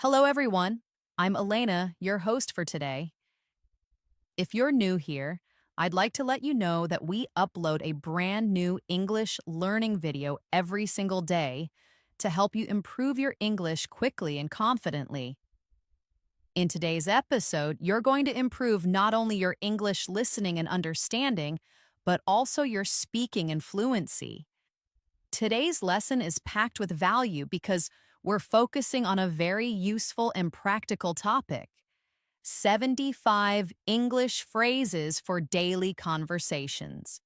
Hello, everyone. I'm Elena, your host for today. If you're new here, I'd like to let you know that we upload a brand new English learning video every single day to help you improve your English quickly and confidently. In today's episode, you're going to improve not only your English listening and understanding, but also your speaking and fluency. Today's lesson is packed with value because we're focusing on a very useful and practical topic: 75 English phrases for daily conversations.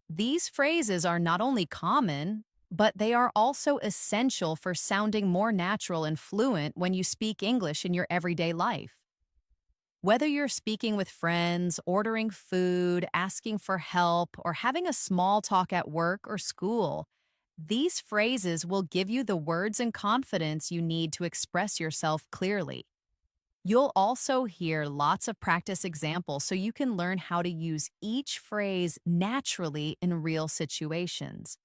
These phrases are not only common, but they are also essential for sounding more natural and fluent when you speak English in your everyday life. Whether you're speaking with friends, ordering food, asking for help, or having a small talk at work or school, these phrases will give you the words and confidence you need to express yourself clearly. You'll also hear lots of practice examples so you can learn how to use each phrase naturally in real situations.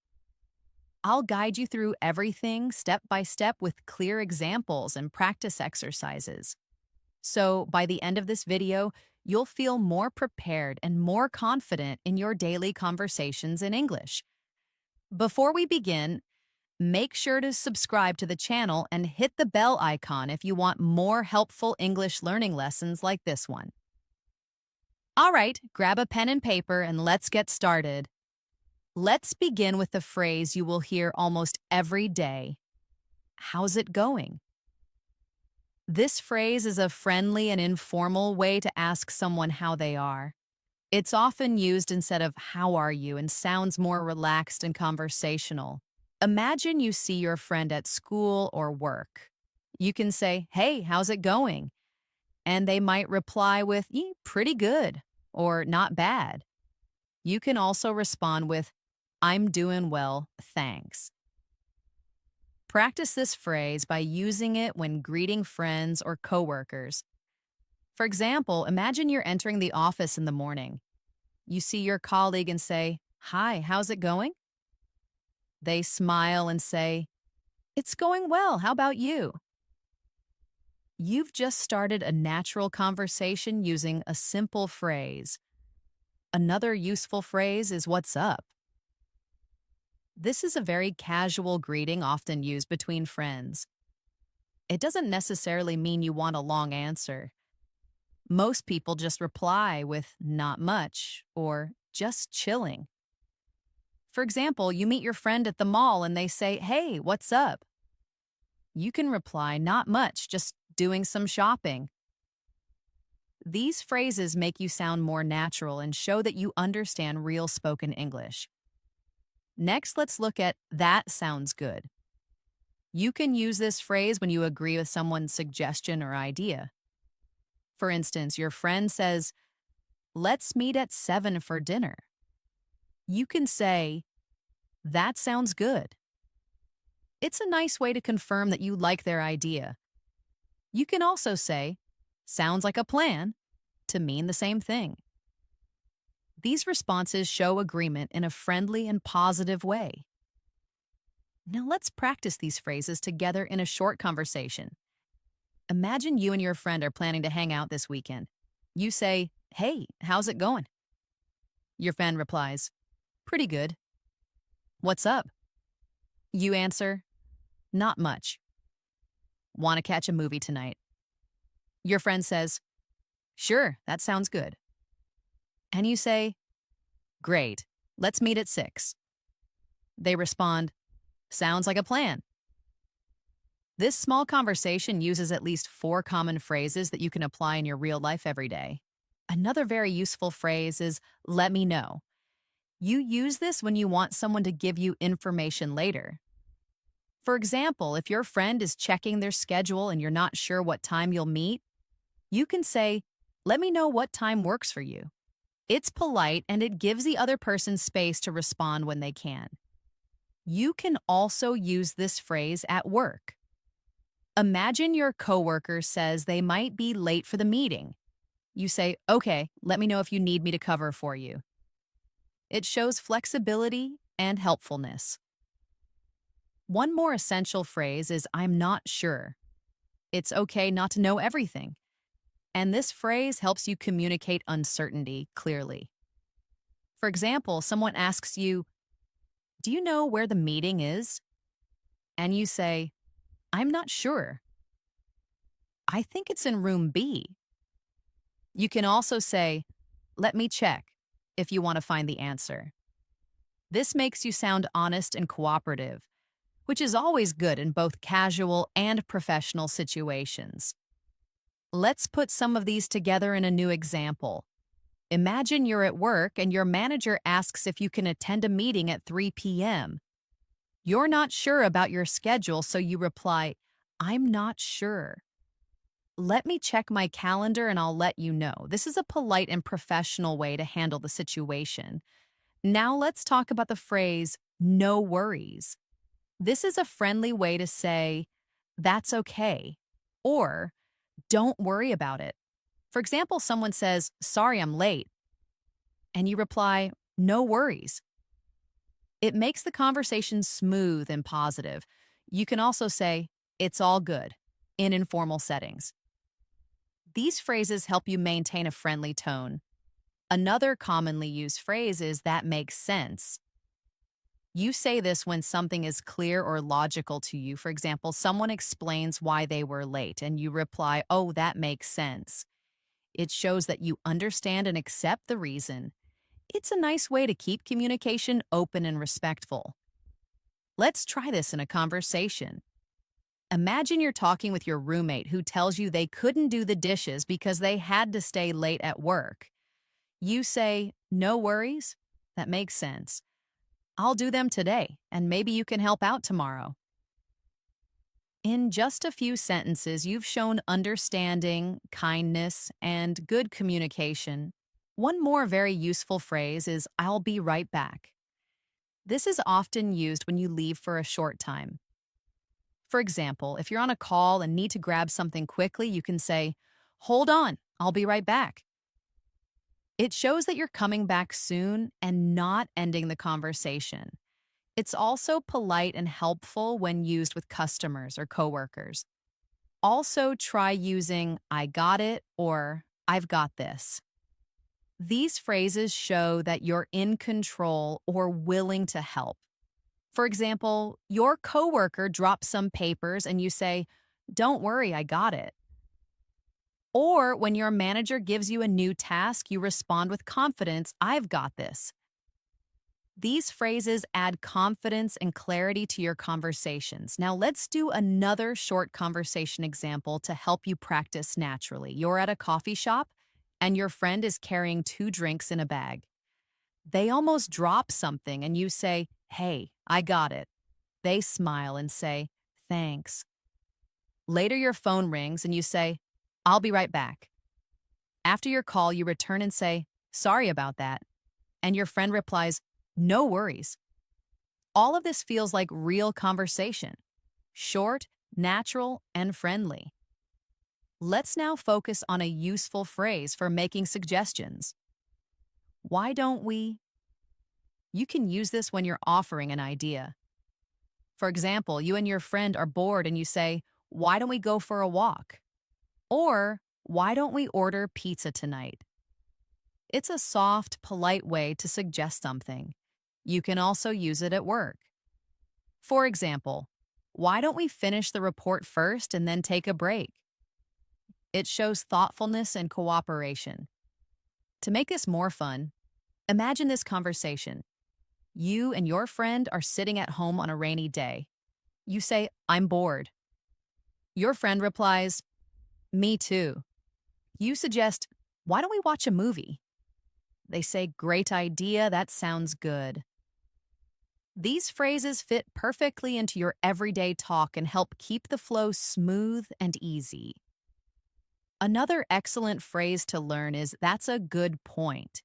I'll guide you through everything step by step with clear examples and practice exercises. So by the end of this video, you'll feel more prepared and more confident in your daily conversations in English. Before we begin, make sure to subscribe to the channel and hit the bell icon if you want more helpful English learning lessons like this one. All right, grab a pen and paper and let's get started. Let's begin with the phrase you will hear almost every day. How's it going? This phrase is a friendly and informal way to ask someone how they are. It's often used instead of "how are you" and sounds more relaxed and conversational. Imagine you see your friend at school or work. You can say, "Hey, how's it going?" And they might reply with, "Pretty good," or "not bad." You can also respond with, "I'm doing well, thanks." Practice this phrase by using it when greeting friends or coworkers. For example, imagine you're entering the office in the morning. You see your colleague and say, "Hi, how's it going?" They smile and say, "It's going well, how about you?" You've just started a natural conversation using a simple phrase. Another useful phrase is "what's up?" This is a very casual greeting often used between friends. It doesn't necessarily mean you want a long answer. Most people just reply with "not much" or "just chilling." For example, you meet your friend at the mall and they say, "Hey, what's up?" You can reply, "Not much, just doing some shopping." These phrases make you sound more natural and show that you understand real spoken English. Next, let's look at "that sounds good." You can use this phrase when you agree with someone's suggestion or idea. For instance, your friend says, "Let's meet at 7 for dinner." You can say, "That sounds good." It's a nice way to confirm that you like their idea. You can also say, "Sounds like a plan," to mean the same thing. These responses show agreement in a friendly and positive way. Now let's practice these phrases together in a short conversation. Imagine you and your friend are planning to hang out this weekend. You say, "Hey, how's it going?" Your friend replies, "Pretty good." "What's up?" You answer, "Not much." "Want to catch a movie tonight?" Your friend says, "Sure, that sounds good." And you say, "Great, let's meet at 6. They respond, "Sounds like a plan." This small conversation uses at least 4 common phrases that you can apply in your real life every day. Another very useful phrase is "let me know." You use this when you want someone to give you information later. For example, if your friend is checking their schedule and you're not sure what time you'll meet, you can say, "Let me know what time works for you." It's polite and it gives the other person space to respond when they can. You can also use this phrase at work. Imagine your coworker says they might be late for the meeting. You say, "Okay, let me know if you need me to cover for you." It shows flexibility and helpfulness. One more essential phrase is "I'm not sure." It's okay not to know everything. And this phrase helps you communicate uncertainty clearly. For example, someone asks you, "Do you know where the meeting is?" And you say, "I'm not sure. I think it's in room B." You can also say, "Let me check," if you want to find the answer. This makes you sound honest and cooperative, which is always good in both casual and professional situations. Let's put some of these together in a new example. Imagine you're at work and your manager asks if you can attend a meeting at 3 p.m. You're not sure about your schedule, so you reply, "I'm not sure. Let me check my calendar and I'll let you know." This is a polite and professional way to handle the situation. Now let's talk about the phrase, "no worries." This is a friendly way to say, "That's okay," or "don't worry about it." For example, someone says, "Sorry, I'm late," and you reply, "No worries." It makes the conversation smooth and positive. You can also say, "It's all good," in informal settings. These phrases help you maintain a friendly tone. Another commonly used phrase is "that makes sense." You say this when something is clear or logical to you. For example, someone explains why they were late, and you reply, "Oh, that makes sense." It shows that you understand and accept the reason. It's a nice way to keep communication open and respectful. Let's try this in a conversation. Imagine you're talking with your roommate who tells you they couldn't do the dishes because they had to stay late at work. You say, "No worries. That makes sense. I'll do them today, and maybe you can help out tomorrow." In just a few sentences, you've shown understanding, kindness, and good communication. One more very useful phrase is "I'll be right back." This is often used when you leave for a short time. For example, if you're on a call and need to grab something quickly, you can say, "Hold on, I'll be right back." It shows that you're coming back soon and not ending the conversation. It's also polite and helpful when used with customers or coworkers. Also, try using "I got it" or "I've got this." These phrases show that you're in control or willing to help. For example, your coworker drops some papers and you say, "Don't worry, I got it." Or when your manager gives you a new task, you respond with confidence, "I've got this." These phrases add confidence and clarity to your conversations. Now let's do another short conversation example to help you practice naturally. You're at a coffee shop and your friend is carrying 2 drinks in a bag. They almost drop something and you say, "Hey, I got it." They smile and say, "Thanks." Later your phone rings and you say, "I'll be right back." After your call, you return and say, "Sorry about that." And your friend replies, "No worries." All of this feels like real conversation. Short, natural, and friendly. Let's now focus on a useful phrase for making suggestions. Why don't we? You can use this when you're offering an idea. For example, you and your friend are bored and you say, "Why don't we go for a walk?" Or, "Why don't we order pizza tonight?" It's a soft, polite way to suggest something. You can also use it at work. For example, "Why don't we finish the report first and then take a break?" It shows thoughtfulness and cooperation. To make this more fun, imagine this conversation. You and your friend are sitting at home on a rainy day. You say, "I'm bored." Your friend replies, "Me too." You suggest, "Why don't we watch a movie?" They say, "Great idea, that sounds good." These phrases fit perfectly into your everyday talk and help keep the flow smooth and easy. Another excellent phrase to learn is "that's a good point."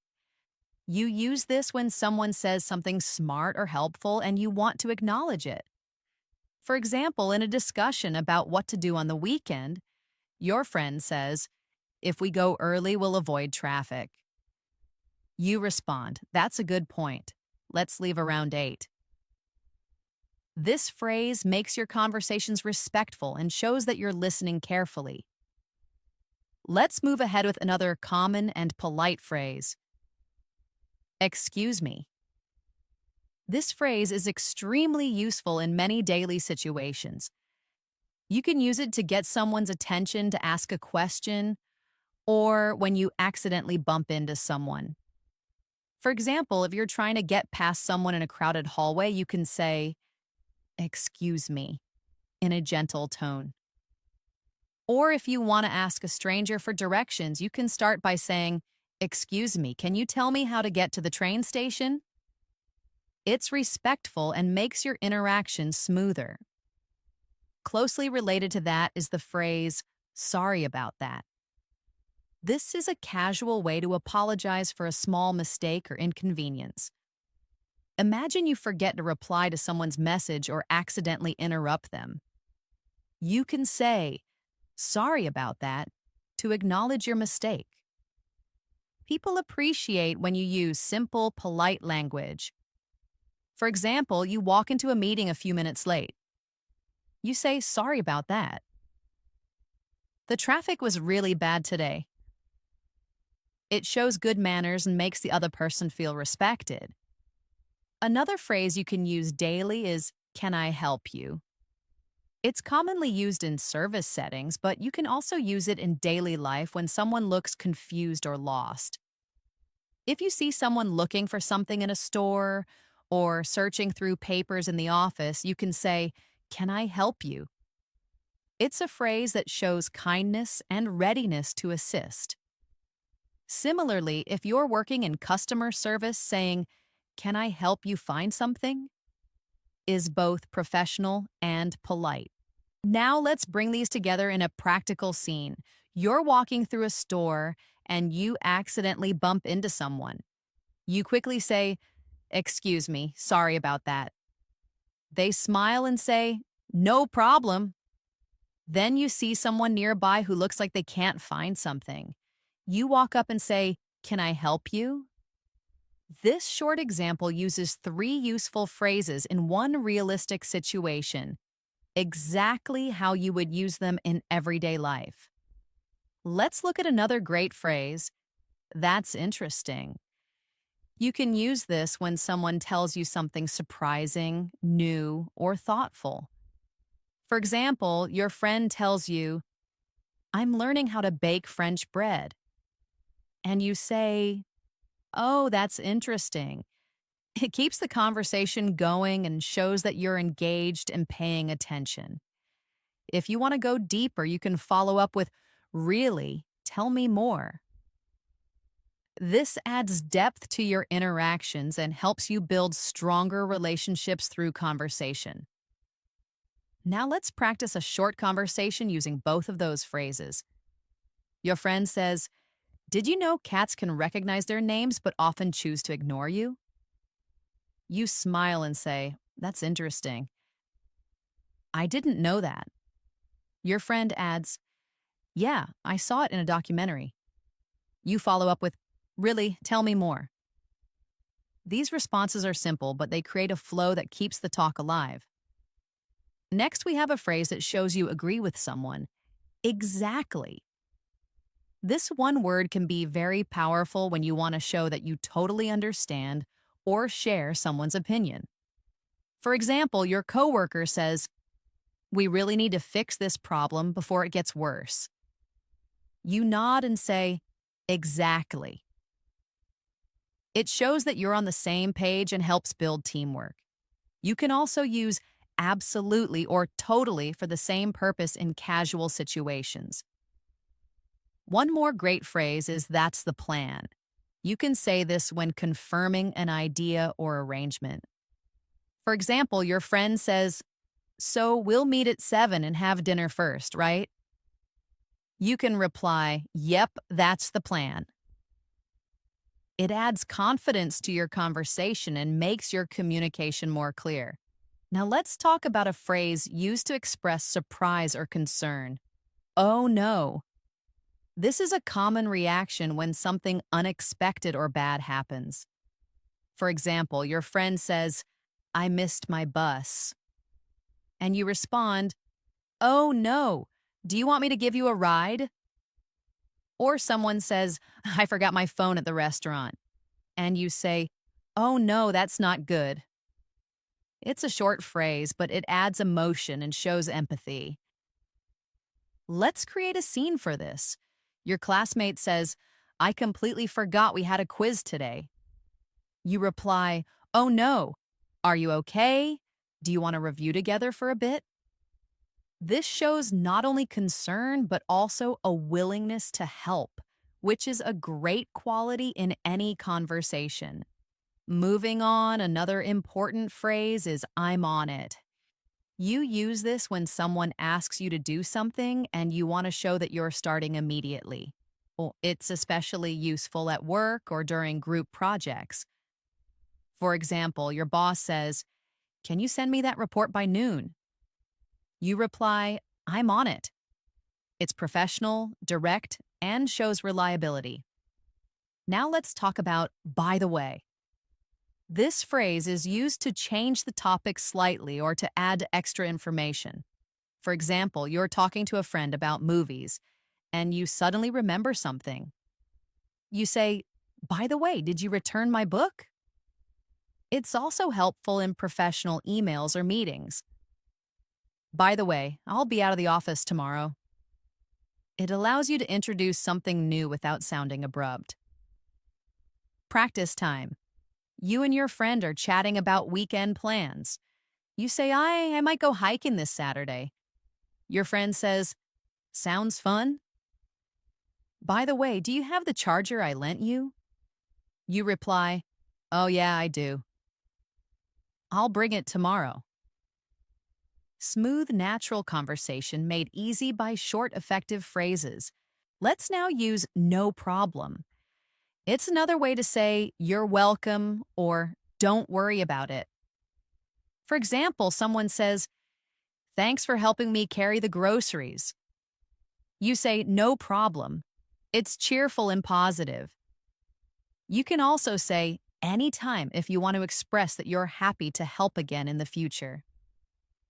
You use this when someone says something smart or helpful and you want to acknowledge it. For example, in a discussion about what to do on the weekend, your friend says, "If we go early, we'll avoid traffic." You respond, "That's a good point. Let's leave around 8." This phrase makes your conversations respectful and shows that you're listening carefully. Let's move ahead with another common and polite phrase. Excuse me. This phrase is extremely useful in many daily situations. You can use it to get someone's attention to ask a question or when you accidentally bump into someone. For example, if you're trying to get past someone in a crowded hallway, you can say, "Excuse me," in a gentle tone. Or if you want to ask a stranger for directions, you can start by saying, "Excuse me, can you tell me how to get to the train station?" It's respectful and makes your interaction smoother. Closely related to that is the phrase, "Sorry about that." This is a casual way to apologize for a small mistake or inconvenience. Imagine you forget to reply to someone's message or accidentally interrupt them. You can say, "Sorry about that," to acknowledge your mistake. People appreciate when you use simple, polite language. For example, you walk into a meeting a few minutes late. You say, "Sorry about that." "The traffic was really bad today." It shows good manners and makes the other person feel respected. Another phrase you can use daily is, "Can I help you?" It's commonly used in service settings, but you can also use it in daily life when someone looks confused or lost. If you see someone looking for something in a store or searching through papers in the office, you can say, "Can I help you?" It's a phrase that shows kindness and readiness to assist. Similarly, if you're working in customer service, saying, "Can I help you find something?" is both professional and polite. Now let's bring these together in a practical scene. You're walking through a store and you accidentally bump into someone. You quickly say, "Excuse me, sorry about that." They smile and say, "No problem." Then you see someone nearby who looks like they can't find something. You walk up and say, "Can I help you?" This short example uses three useful phrases in one realistic situation, exactly how you would use them in everyday life. Let's look at another great phrase. That's interesting. You can use this when someone tells you something surprising, new, or thoughtful. For example, your friend tells you, "I'm learning how to bake French bread." And you say, "Oh, that's interesting." It keeps the conversation going and shows that you're engaged and paying attention. If you want to go deeper, you can follow up with, "Really? Tell me more." This adds depth to your interactions and helps you build stronger relationships through conversation. Now let's practice a short conversation using both of those phrases. Your friend says, "Did you know cats can recognize their names but often choose to ignore you?" You smile and say, "That's interesting. I didn't know that." Your friend adds, "Yeah, I saw it in a documentary." You follow up with, "Really? Tell me more." These responses are simple, but they create a flow that keeps the talk alive. Next, we have a phrase that shows you agree with someone. Exactly. This one word can be very powerful when you want to show that you totally understand or share someone's opinion. For example, your coworker says, "We really need to fix this problem before it gets worse." You nod and say, "Exactly." It shows that you're on the same page and helps build teamwork. You can also use absolutely or totally for the same purpose in casual situations. One more great phrase is "that's the plan." You can say this when confirming an idea or arrangement. For example, your friend says, "So we'll meet at 7 and have dinner first, right?" You can reply, "Yep, that's the plan." It adds confidence to your conversation and makes your communication more clear. Now let's talk about a phrase used to express surprise or concern. "Oh no." This is a common reaction when something unexpected or bad happens. For example, your friend says, "I missed my bus." and you respond, "Oh no, do you want me to give you a ride?" Or someone says, "I forgot my phone at the restaurant," and you say, "Oh no, that's not good." It's a short phrase, but it adds emotion and shows empathy. Let's create a scene for this. Your classmate says, "I completely forgot we had a quiz today." You reply, "Oh no, are you okay? Do you want to review together for a bit?" This shows not only concern, but also a willingness to help, which is a great quality in any conversation. Moving on, another important phrase is "I'm on it." You use this when someone asks you to do something and you want to show that you're starting immediately. Well, it's especially useful at work or during group projects. For example, your boss says, "Can you send me that report by noon?" You reply, "I'm on it." It's professional, direct, and shows reliability. Now let's talk about "by the way." This phrase is used to change the topic slightly or to add extra information. For example, you're talking to a friend about movies and you suddenly remember something. You say, "By the way, did you return my book?" It's also helpful in professional emails or meetings. "By the way, I'll be out of the office tomorrow." It allows you to introduce something new without sounding abrupt. Practice time. You and your friend are chatting about weekend plans. You say, I might go hiking this Saturday." Your friend says, "Sounds fun." "By the way, do you have the charger I lent you?" You reply, "Oh yeah, I do. I'll bring it tomorrow." Smooth, natural conversation made easy by short, effective phrases. Let's now use "no problem." It's another way to say "you're welcome" or "don't worry about it." For example, someone says, "Thanks for helping me carry the groceries." You say, "No problem." It's cheerful and positive. You can also say "anytime" if you want to express that you're happy to help again in the future.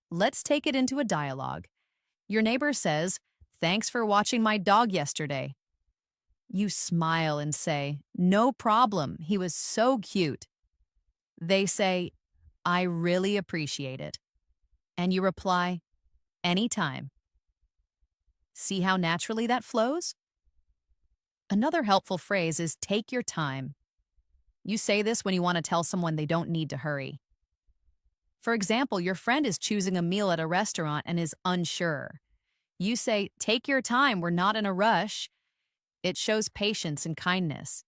Let's take it into a dialogue. Your neighbor says, "Thanks for watching my dog yesterday." You smile and say, "No problem. He was so cute." They say, "I really appreciate it." And you reply, "Anytime." See how naturally that flows? Another helpful phrase is "take your time." You say this when you want to tell someone they don't need to hurry. For example, your friend is choosing a meal at a restaurant and is unsure. You say, "Take your time, we're not in a rush." It shows patience and kindness.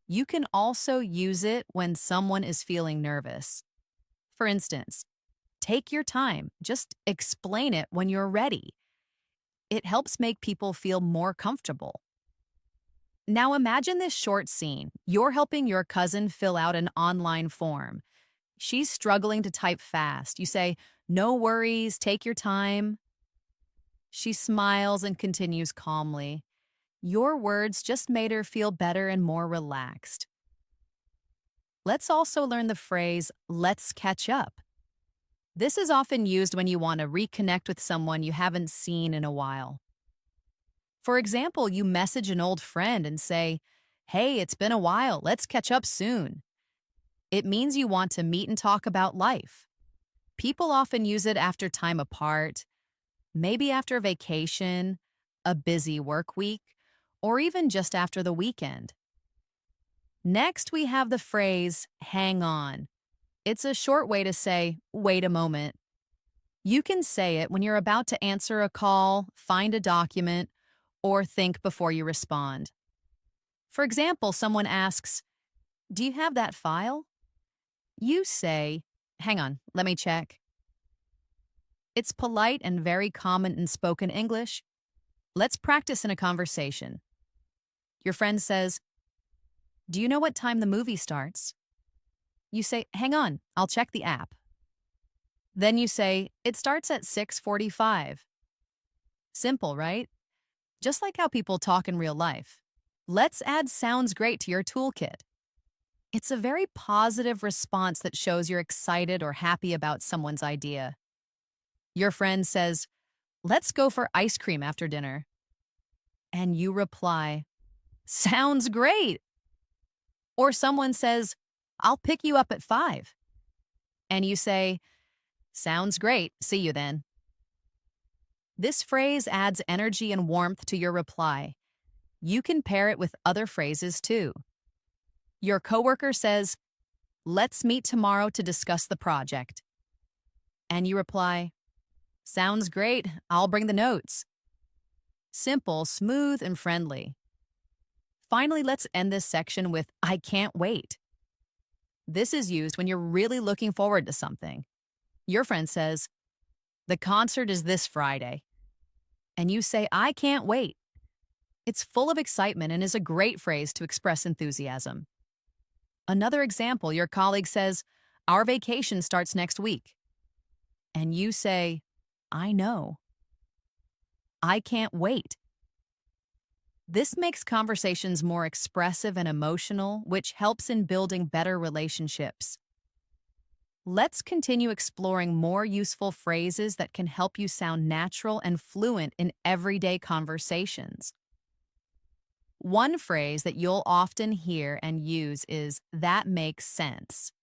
You can also use it when someone is feeling nervous. For instance, "Take your time, just explain it when you're ready." It helps make people feel more comfortable. Now imagine this short scene. You're helping your cousin fill out an online form. She's struggling to type fast. You say, "No worries, take your time." She smiles and continues calmly. Your words just made her feel better and more relaxed. Let's also learn the phrase, "let's catch up." This is often used when you want to reconnect with someone you haven't seen in a while. For example, you message an old friend and say, "Hey, it's been a while, let's catch up soon." It means you want to meet and talk about life. People often use it after time apart, maybe after a vacation, a busy work week, or even just after the weekend. Next, we have the phrase, "hang on." It's a short way to say, "wait a moment." You can say it when you're about to answer a call, find a document, or think before you respond. For example, someone asks, "Do you have that file?" You say, "Hang on, let me check." It's polite and very common in spoken English. Let's practice in a conversation. Your friend says, "Do you know what time the movie starts?" You say, "Hang on, I'll check the app." Then you say, "It starts at 6:45." Simple, right? Just like how people talk in real life. Let's add "sounds great" to your toolkit. It's a very positive response that shows you're excited or happy about someone's idea. Your friend says, let's go for ice cream after dinner. And you reply, sounds great. Or someone says, I'll pick you up at 5. And you say, sounds great. See you then. This phrase adds energy and warmth to your reply. You can pair it with other phrases too. Your coworker says, let's meet tomorrow to discuss the project. And you reply, sounds great. I'll bring the notes. Simple, smooth, and friendly. Finally, let's end this section with I can't wait. This is used when you're really looking forward to something. Your friend says, the concert is this Friday. And you say, I can't wait. It's full of excitement and is a great phrase to express enthusiasm. Another example, your colleague says, our vacation starts next week. And you say, I know. I can't wait. This makes conversations more expressive and emotional, which helps in building better relationships. Let's continue exploring more useful phrases that can help you sound natural and fluent in everyday conversations. One phrase that you'll often hear and use is, that makes sense.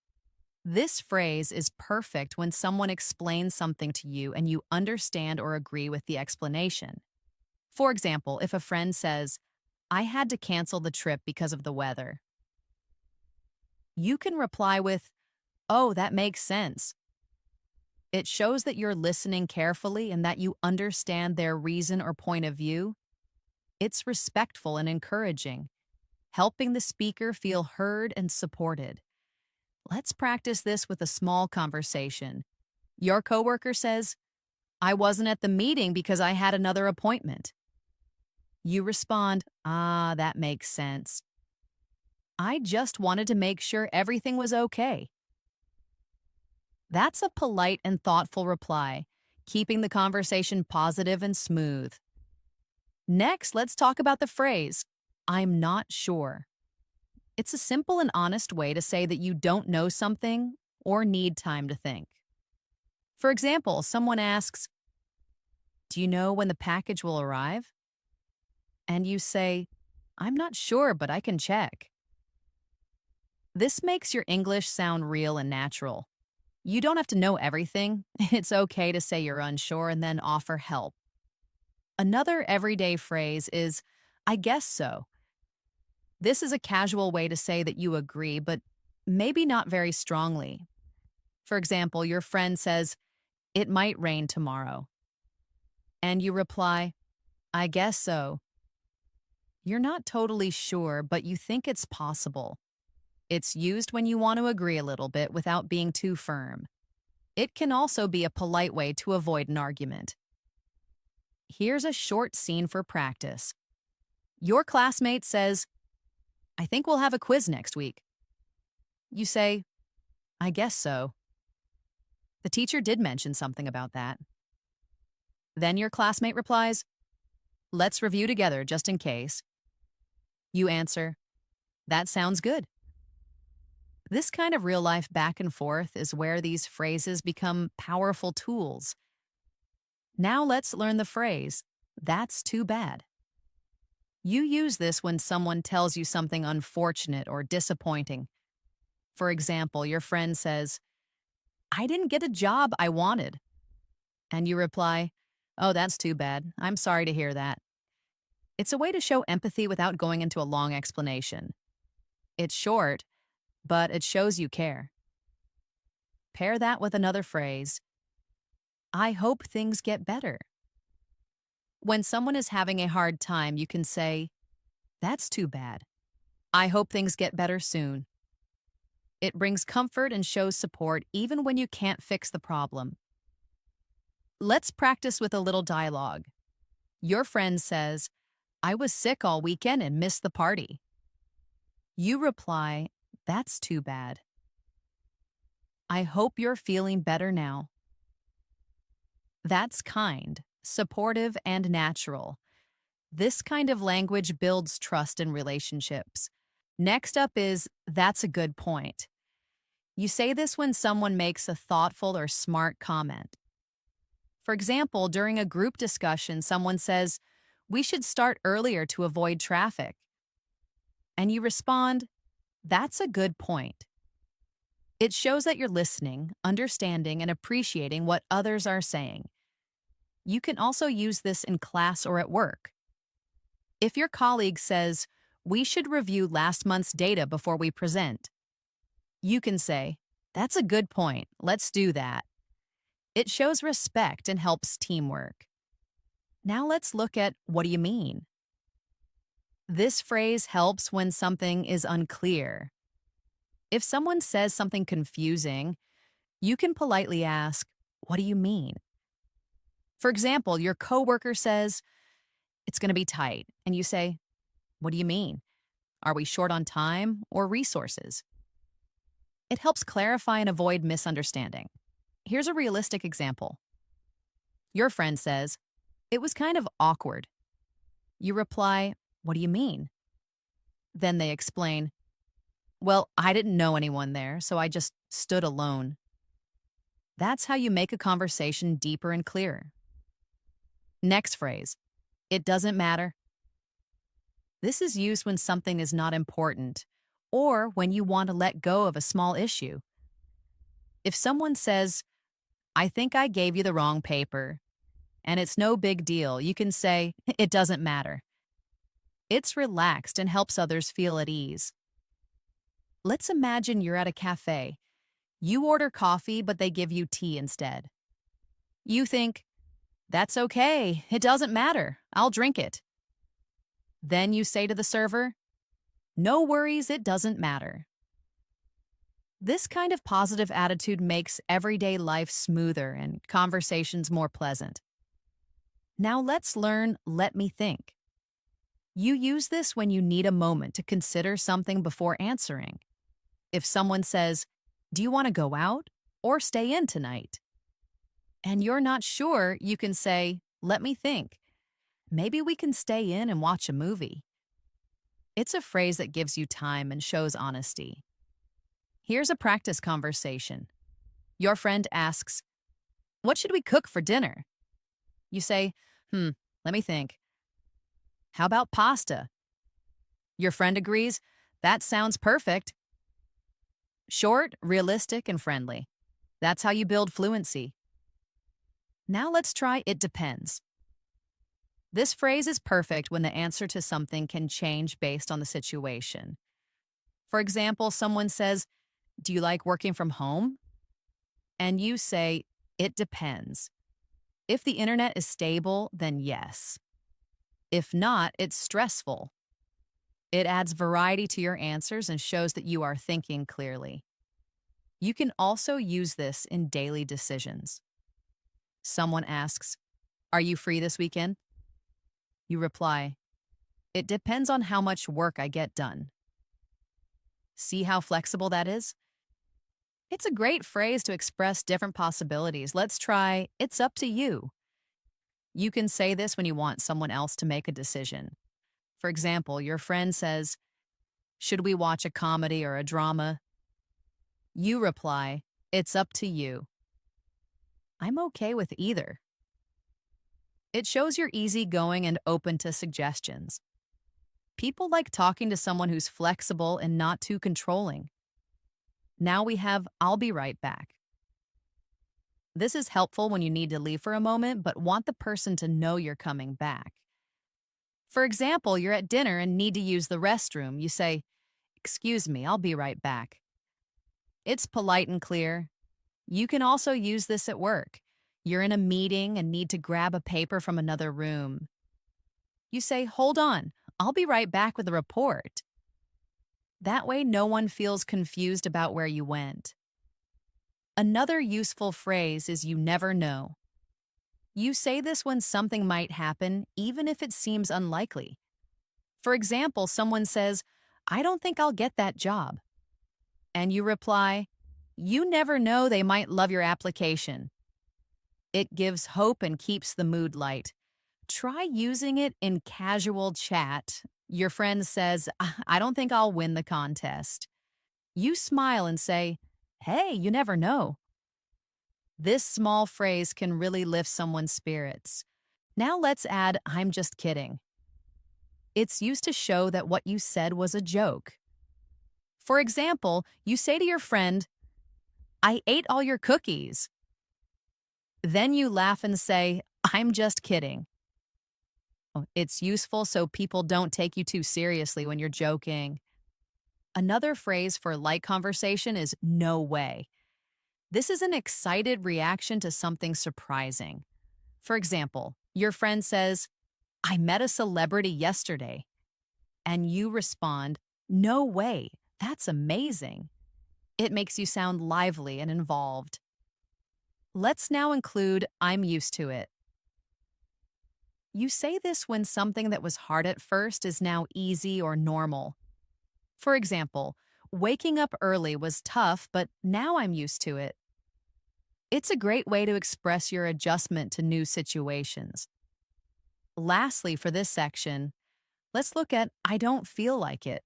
This phrase is perfect when someone explains something to you and you understand or agree with the explanation. For example, if a friend says, I had to cancel the trip because of the weather, you can reply with, oh, that makes sense. It shows that you're listening carefully and that you understand their reason or point of view. It's respectful and encouraging, helping the speaker feel heard and supported. Let's practice this with a small conversation. Your coworker says, I wasn't at the meeting because I had another appointment. You respond, that makes sense. I just wanted to make sure everything was okay. That's a polite and thoughtful reply, keeping the conversation positive and smooth. Next, let's talk about the phrase, I'm not sure. It's a simple and honest way to say that you don't know something or need time to think. For example, someone asks, do you know when the package will arrive? And you say, I'm not sure, but I can check. This makes your English sound real and natural. You don't have to know everything. It's okay to say you're unsure and then offer help. Another everyday phrase is, I guess so. This is a casual way to say that you agree, but maybe not very strongly. For example, your friend says, it might rain tomorrow. And you reply, I guess so. You're not totally sure, but you think it's possible. It's used when you want to agree a little bit without being too firm. It can also be a polite way to avoid an argument. Here's a short scene for practice. Your classmate says, I think we'll have a quiz next week. You say, I guess so. The teacher did mention something about that. Then your classmate replies, let's review together just in case. You answer, that sounds good. This kind of real-life back and forth is where these phrases become powerful tools. Now let's learn the phrase, that's too bad. You use this when someone tells you something unfortunate or disappointing. For example, your friend says, I didn't get a job I wanted. And you reply, oh, that's too bad. I'm sorry to hear that. It's a way to show empathy without going into a long explanation. It's short, but it shows you care. Pair that with another phrase, I hope things get better. When someone is having a hard time, you can say, that's too bad. I hope things get better soon. It brings comfort and shows support even when you can't fix the problem. Let's practice with a little dialogue. Your friend says, I was sick all weekend and missed the party. You reply, that's too bad. I hope you're feeling better now. That's kind, supportive, and natural. This kind of language builds trust in relationships. Next up is, that's a good point. You say this when someone makes a thoughtful or smart comment. For example, during a group discussion, someone says, "We should start earlier to avoid traffic." And you respond, "That's a good point." It shows that you're listening, understanding, and appreciating what others are saying. You can also use this in class or at work. If your colleague says, "We should review last month's data before we present," you can say, "That's a good point. Let's do that." It shows respect and helps teamwork. Now let's look at "what do you mean?" This phrase helps when something is unclear. If someone says something confusing, you can politely ask, "What do you mean?" For example, your coworker says, "It's going to be tight," and you say, "What do you mean? Are we short on time or resources?" It helps clarify and avoid misunderstanding. Here's a realistic example. Your friend says, "It was kind of awkward." You reply, "What do you mean?" Then they explain, "Well, I didn't know anyone there, so I just stood alone." That's how you make a conversation deeper and clearer. Next phrase, "It doesn't matter." This is used when something is not important or when you want to let go of a small issue. If someone says, "I think I gave you the wrong paper," and it's no big deal, you can say, "It doesn't matter." It's relaxed and helps others feel at ease. Let's imagine you're at a cafe. You order coffee, but they give you tea instead. You think, "That's okay. It doesn't matter. I'll drink it." Then you say to the server, "No worries, it doesn't matter." This kind of positive attitude makes everyday life smoother and conversations more pleasant. Now let's learn "let me think." You use this when you need a moment to consider something before answering. If someone says, "Do you want to go out or stay in tonight?" and you're not sure, you can say, "Let me think. Maybe we can stay in and watch a movie." It's a phrase that gives you time and shows honesty. Here's a practice conversation. Your friend asks, "What should we cook for dinner?" You say, let me think. "How about pasta?" Your friend agrees, "That sounds perfect." Short, realistic, and friendly. That's how you build fluency. Now let's try "it depends." This phrase is perfect when the answer to something can change based on the situation. For example, someone says, "Do you like working from home?" And you say, "It depends." If the internet is stable, then yes. If not, it's stressful. It adds variety to your answers and shows that you are thinking clearly. You can also use this in daily decisions. Someone asks, "Are you free this weekend?" You reply, "It depends on how much work I get done." See how flexible that is? It's a great phrase to express different possibilities. Let's try "it's up to you." You can say this when you want someone else to make a decision. For example, your friend says, "Should we watch a comedy or a drama?" You reply, "It's up to you." I'm okay with either. It shows you're easygoing and open to suggestions. People like talking to someone who's flexible and not too controlling. Now we have "I'll be right back." This is helpful when you need to leave for a moment but want the person to know you're coming back. For example, you're at dinner and need to use the restroom. You say, "Excuse me, I'll be right back." It's polite and clear. You can also use this at work. You're in a meeting and need to grab a paper from another room. You say, "Hold on, I'll be right back with a report." That way, no one feels confused about where you went. Another useful phrase is "you never know." You say this when something might happen, even if it seems unlikely. For example, someone says, "I don't think I'll get that job." And you reply, "You never know, they might love your application." It gives hope and keeps the mood light. Try using it in casual chat. Your friend says, "I don't think I'll win the contest." You smile and say, "Hey, you never know." This small phrase can really lift someone's spirits. Now let's add, I'm just kidding. It's used to show that what you said was a joke. For example, you say to your friend, I ate all your cookies. Then you laugh and say, I'm just kidding. It's useful so people don't take you too seriously when you're joking. Another phrase for light conversation is no way. This is an excited reaction to something surprising. For example, your friend says, I met a celebrity yesterday. And you respond, no way, that's amazing. It makes you sound lively and involved. Let's now include, I'm used to it. You say this when something that was hard at first is now easy or normal. For example, waking up early was tough, but now I'm used to it. It's a great way to express your adjustment to new situations. Lastly, for this section, let's look at I don't feel like it.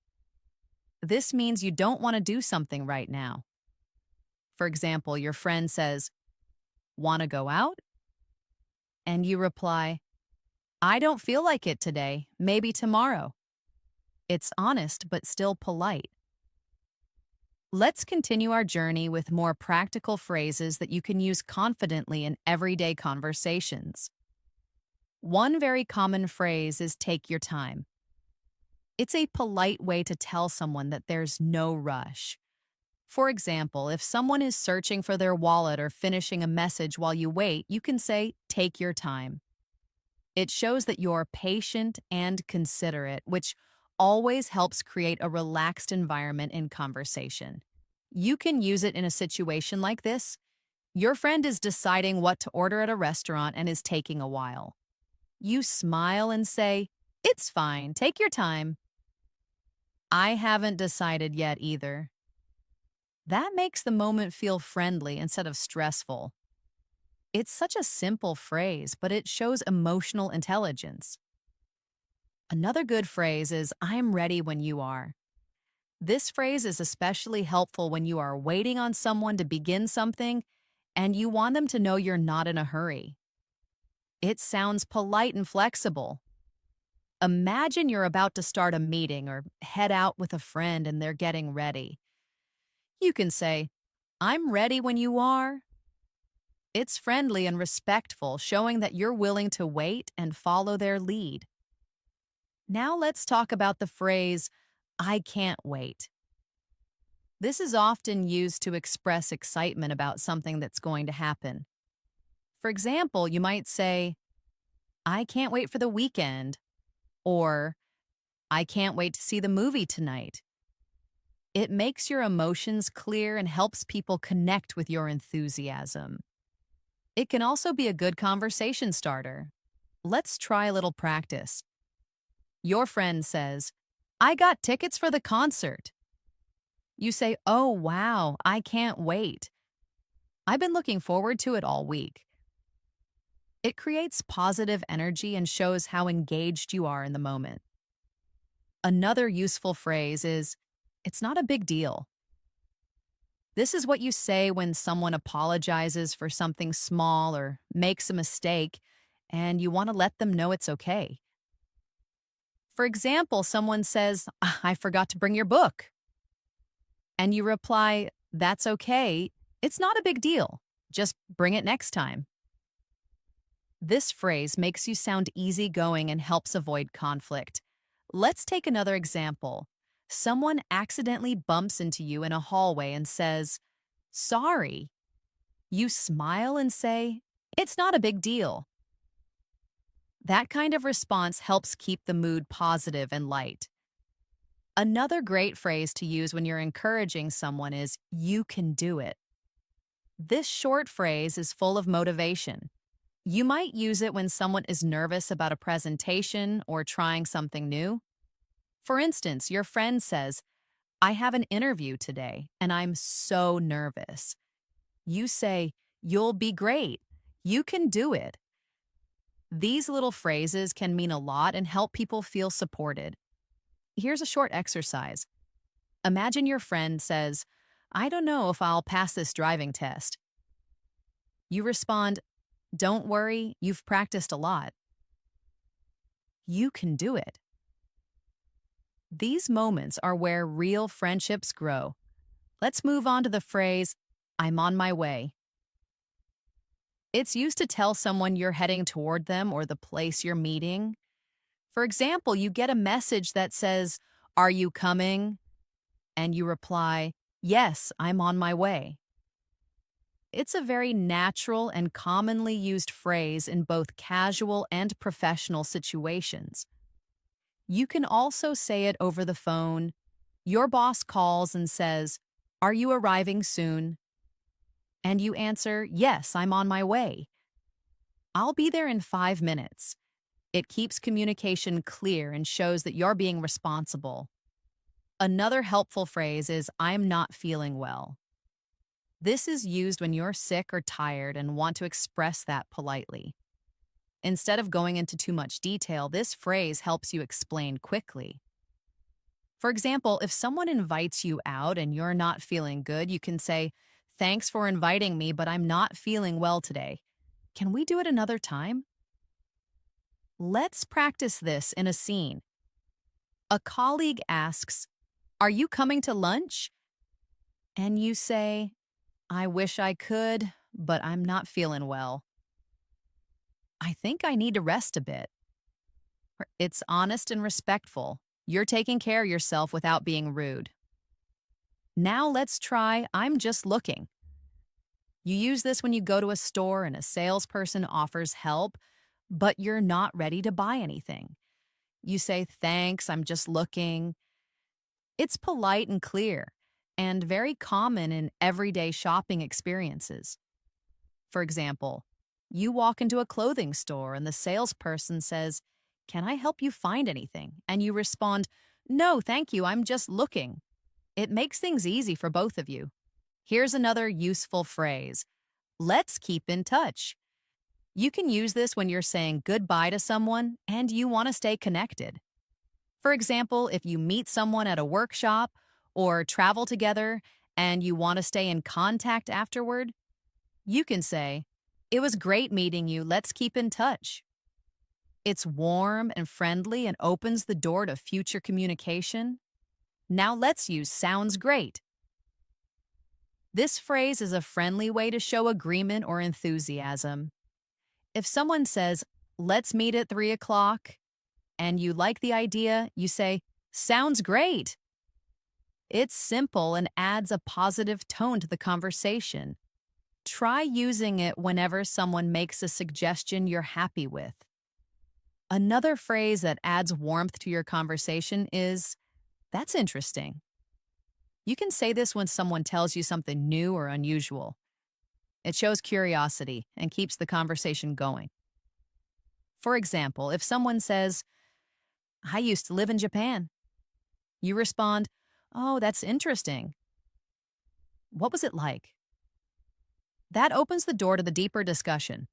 This means you don't want to do something right now. For example, your friend says, want to go out? And you reply, I don't feel like it today, maybe tomorrow. It's honest but still polite. Let's continue our journey with more practical phrases that you can use confidently in everyday conversations. One very common phrase is take your time. It's a polite way to tell someone that there's no rush. For example, if someone is searching for their wallet or finishing a message while you wait, you can say, take your time. It shows that you're patient and considerate, which always helps create a relaxed environment in conversation. You can use it in a situation like this. Your friend is deciding what to order at a restaurant and is taking a while. You smile and say, it's fine, take your time. I haven't decided yet either. That makes the moment feel friendly instead of stressful. It's such a simple phrase, but it shows emotional intelligence. Another good phrase is, I'm ready when you are. This phrase is especially helpful when you are waiting on someone to begin something and you want them to know you're not in a hurry. It sounds polite and flexible. Imagine you're about to start a meeting or head out with a friend and they're getting ready. You can say, I'm ready when you are. It's friendly and respectful, showing that you're willing to wait and follow their lead. Now let's talk about the phrase, I can't wait. This is often used to express excitement about something that's going to happen. For example, you might say, I can't wait for the weekend, or I can't wait to see the movie tonight. It makes your emotions clear and helps people connect with your enthusiasm. It can also be a good conversation starter. Let's try a little practice. Your friend says, I got tickets for the concert. You say, oh, wow, I can't wait. I've been looking forward to it all week. It creates positive energy and shows how engaged you are in the moment. Another useful phrase is, it's not a big deal. This is what you say when someone apologizes for something small or makes a mistake, and you want to let them know it's okay. For example, someone says, I forgot to bring your book. And you reply, that's okay. It's not a big deal. Just bring it next time. This phrase makes you sound easygoing and helps avoid conflict. Let's take another example. Someone accidentally bumps into you in a hallway and says, sorry. You smile and say, it's not a big deal. That kind of response helps keep the mood positive and light. Another great phrase to use when you're encouraging someone is, you can do it. This short phrase is full of motivation. You might use it when someone is nervous about a presentation or trying something new. For instance, your friend says, I have an interview today and I'm so nervous. You say, you'll be great. You can do it. These little phrases can mean a lot and help people feel supported. Here's a short exercise. Imagine your friend says, I don't know if I'll pass this driving test. You respond, "Don't worry, you've practiced a lot. You can do it." These moments are where real friendships grow. Let's move on to the phrase, "I'm on my way." It's used to tell someone you're heading toward them or the place you're meeting. For example, you get a message that says, "Are you coming?" And you reply, "Yes, I'm on my way." It's a very natural and commonly used phrase in both casual and professional situations. You can also say it over the phone. Your boss calls and says, "Are you arriving soon?" And you answer, "Yes, I'm on my way. I'll be there in 5 minutes." It keeps communication clear and shows that you're being responsible. Another helpful phrase is, "I'm not feeling well." This is used when you're sick or tired and want to express that politely. Instead of going into too much detail, this phrase helps you explain quickly. For example, if someone invites you out and you're not feeling good, you can say, "Thanks for inviting me, but I'm not feeling well today. Can we do it another time?" Let's practice this in a scene. A colleague asks, "Are you coming to lunch?" And you say, "I wish I could, but I'm not feeling well. I think I need to rest a bit." It's honest and respectful. You're taking care of yourself without being rude. Now let's try, "I'm just looking." You use this when you go to a store and a salesperson offers help, but you're not ready to buy anything. You say, "Thanks, I'm just looking." It's polite and clear, and very common in everyday shopping experiences. For example, you walk into a clothing store and the salesperson says, "Can I help you find anything?" And you respond, "No, thank you, I'm just looking." It makes things easy for both of you. Here's another useful phrase. Let's keep in touch. You can use this when you're saying goodbye to someone and you want to stay connected. For example, if you meet someone at a workshop or travel together and you want to stay in contact afterward, you can say, "It was great meeting you. Let's keep in touch." It's warm and friendly and opens the door to future communication. Now let's use "sounds great." This phrase is a friendly way to show agreement or enthusiasm. If someone says, "Let's meet at 3 o'clock," and you like the idea, you say, "Sounds great." It's simple and adds a positive tone to the conversation. Try using it whenever someone makes a suggestion you're happy with. Another phrase that adds warmth to your conversation is, "That's interesting." You can say this when someone tells you something new or unusual. It shows curiosity and keeps the conversation going. For example, if someone says, "I used to live in Japan," you respond, "Oh, that's interesting. What was it like?" That opens the door to the deeper discussion.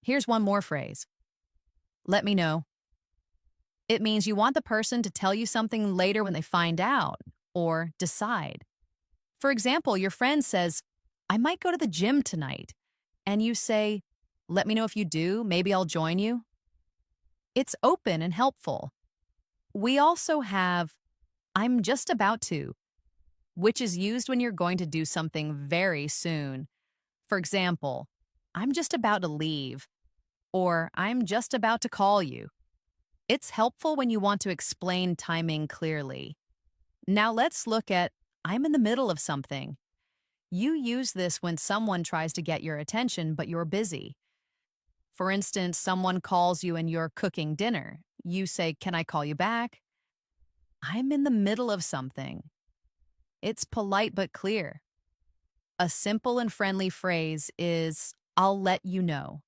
Here's one more phrase. "Let me know." It means you want the person to tell you something later when they find out or decide. For example, your friend says, "I might go to the gym tonight." And you say, "Let me know if you do. Maybe I'll join you." It's open and helpful. We also have, "I'm just about to," which is used when you're going to do something very soon. For example, "I'm just about to leave," or "I'm just about to call you." It's helpful when you want to explain timing clearly. Now let's look at, "I'm in the middle of something." You use this when someone tries to get your attention, but you're busy. For instance, someone calls you and you're cooking dinner. You say, "Can I call you back?" "I'm in the middle of something." It's polite but clear. A simple and friendly phrase is, "I'll let you know."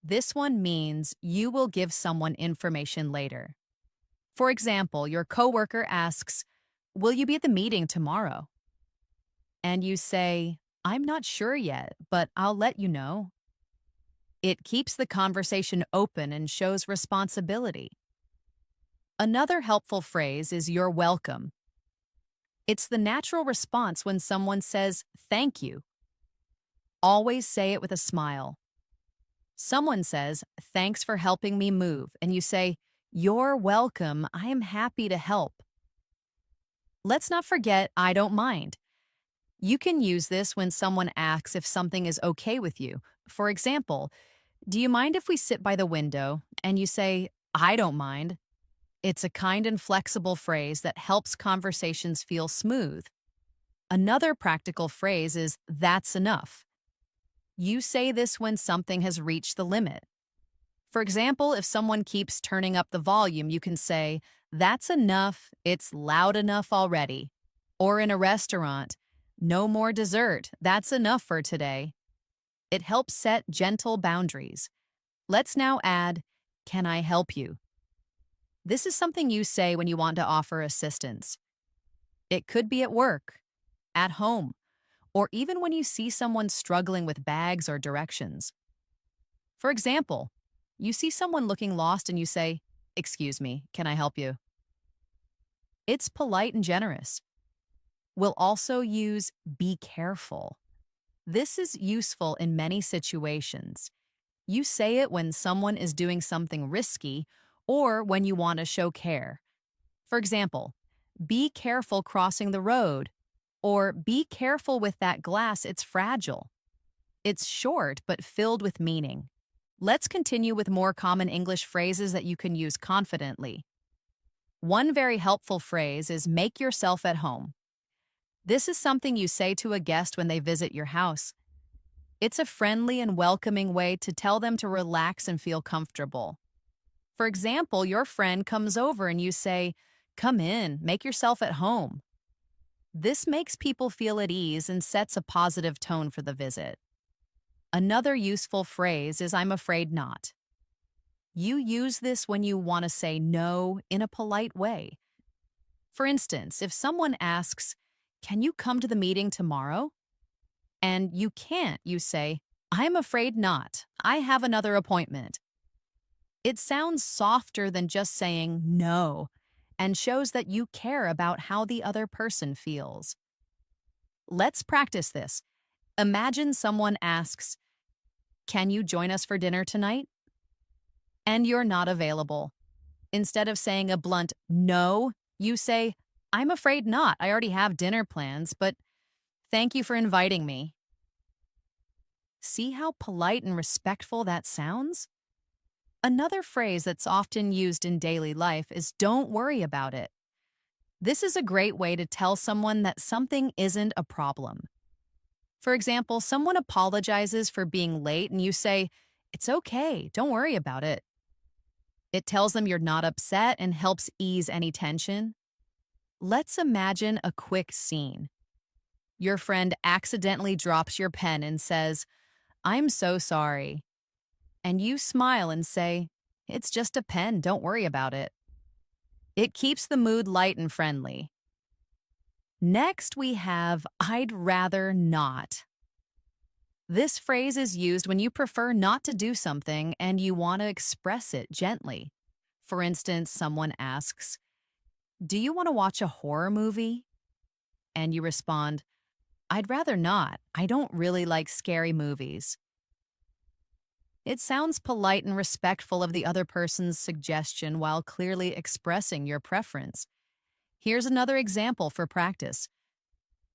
This one means you will give someone information later. For example, your coworker asks, "Will you be at the meeting tomorrow?" And you say, "I'm not sure yet, but I'll let you know." It keeps the conversation open and shows responsibility. Another helpful phrase is "you're welcome." It's the natural response when someone says "thank you." Always say it with a smile. Someone says, "Thanks for helping me move," and you say, "You're welcome. I am happy to help." Let's not forget, "I don't mind." You can use this when someone asks if something is okay with you. For example, "Do you mind if we sit by the window?" And you say, "I don't mind." It's a kind and flexible phrase that helps conversations feel smooth. Another practical phrase is "that's enough." You say this when something has reached the limit. For example, if someone keeps turning up the volume, you can say, "That's enough, it's loud enough already." Or in a restaurant, "No more dessert, that's enough for today." It helps set gentle boundaries. Let's now add, "Can I help you?" This is something you say when you want to offer assistance. It could be at work, at home, or even when you see someone struggling with bags or directions. For example, you see someone looking lost and you say, "Excuse me, can I help you?" It's polite and generous. We'll also use "be careful." This is useful in many situations. You say it when someone is doing something risky or when you want to show care. For example, "Be careful crossing the road," or "Be careful with that glass, it's fragile." It's short but filled with meaning. Let's continue with more common English phrases that you can use confidently. One very helpful phrase is "make yourself at home." This is something you say to a guest when they visit your house. It's a friendly and welcoming way to tell them to relax and feel comfortable. For example, your friend comes over and you say, "Come in, make yourself at home." This makes people feel at ease and sets a positive tone for the visit. Another useful phrase is "I'm afraid not." You use this when you want to say no in a polite way. For instance, if someone asks, "Can you come to the meeting tomorrow?" and you can't, you say, "I'm afraid not. I have another appointment." It sounds softer than just saying no and shows that you care about how the other person feels. Let's practice this. Imagine someone asks, "Can you join us for dinner tonight?" and you're not available. Instead of saying a blunt no, you say, "I'm afraid not. I already have dinner plans, but thank you for inviting me." See how polite and respectful that sounds? Another phrase that's often used in daily life is "don't worry about it." This is a great way to tell someone that something isn't a problem. For example, someone apologizes for being late and you say, "It's okay, don't worry about it." It tells them you're not upset and helps ease any tension. Let's imagine a quick scene. Your friend accidentally drops your pen and says, "I'm so sorry." And you smile and say, "It's just a pen, don't worry about it." It keeps the mood light and friendly. Next, we have "I'd rather not." This phrase is used when you prefer not to do something and you want to express it gently. For instance, someone asks, "Do you want to watch a horror movie?" And you respond, "I'd rather not. I don't really like scary movies." It sounds polite and respectful of the other person's suggestion while clearly expressing your preference. Here's another example for practice.